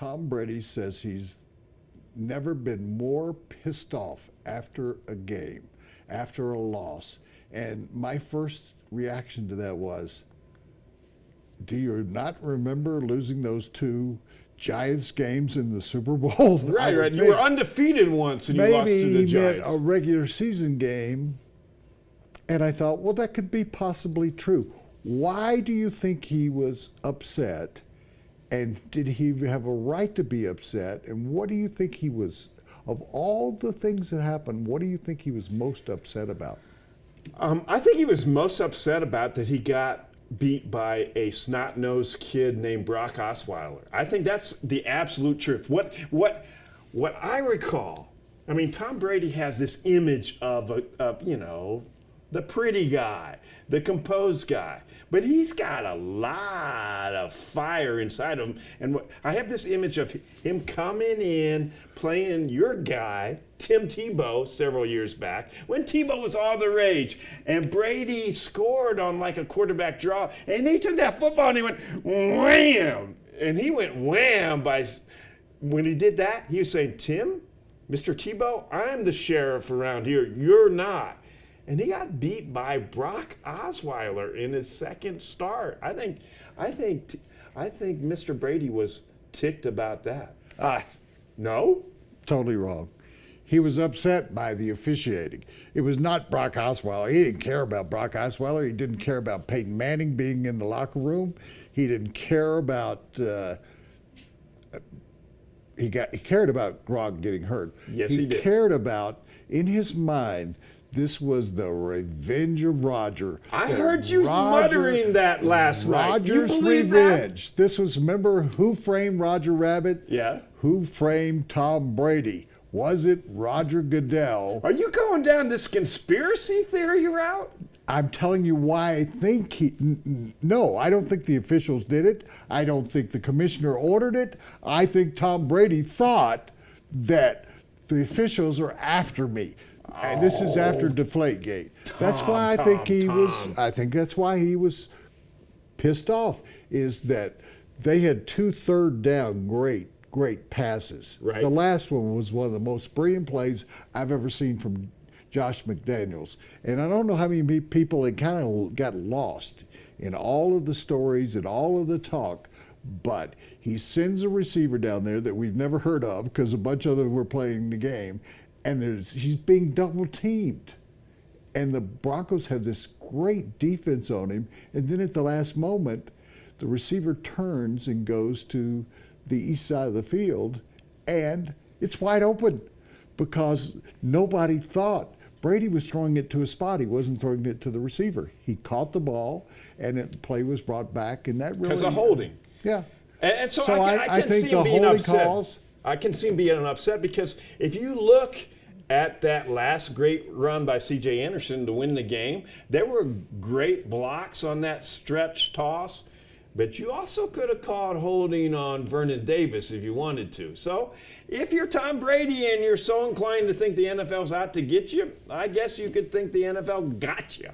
Tom Brady says he's never been more pissed off after a game, after a loss. And my first reaction to that was, do you not remember losing those two Giants games in the Super Bowl? Right. You were undefeated once and you lost to the Giants. Maybe he meant a regular season game. And I thought, well, that could be possibly true. Why do you think he was upset? And did he have a right to be upset? And what do you think he was, of all the things that happened, what do you think he was most upset about? I think he was most upset about that he got beat by a snot-nosed kid named Brock Osweiler. I think that's the absolute truth. What I recall, I mean, Tom Brady has this image of the pretty guy, the composed guy. But he's got a lot of fire inside of him. And I have this image of him coming in, playing your guy, Tim Tebow, several years back, when Tebow was all the rage. And Brady scored on like a quarterback draw. And he took that football and he went wham. And he went wham when he did that, he was saying, Tim, Mr. Tebow, I'm the sheriff around here. You're not. And he got beat by Brock Osweiler in his second start. I think Mr. Brady was ticked about that. No? Totally wrong. He was upset by the officiating. It was not Brock Osweiler. He didn't care about Brock Osweiler. He didn't care about Peyton Manning being in the locker room. He didn't care about he cared about Gronk getting hurt. Yes, he did. He cared about, in his mind, this was the revenge of Roger. I heard you muttering that last night. Roger's revenge. This was, remember Who Framed Roger Rabbit? Yeah. Who framed Tom Brady? Was it Roger Goodell? Are you going down this conspiracy theory route? I'm telling you why I think no, I don't think the officials did it. I don't think the commissioner ordered it. I think Tom Brady thought that the officials are after me. And this is after Deflategate. That's why I think that's why he was pissed off, is that they had 2 third down great passes. Right. The last one was one of the most brilliant plays I've ever seen from Josh McDaniels. And I don't know how many people had kind of got lost in all of the stories and all of the talk, but he sends a receiver down there that we've never heard of because a bunch of them were playing the game, and he's being double teamed. And the Broncos have this great defense on him, and then at the last moment, the receiver turns and goes to the east side of the field, and it's wide open because nobody thought Brady was throwing it to a spot. He wasn't throwing it to the receiver. He caught the ball, and the play was brought back, and that really... Because of holding. Yeah. And so I can think see him the being holding upset. calls... I can see him being upset because if you look at that last great run by C.J. Anderson to win the game, there were great blocks on that stretch toss, but you also could have called holding on Vernon Davis if you wanted to. So if you're Tom Brady and you're so inclined to think the NFL's out to get you, I guess you could think the NFL got you.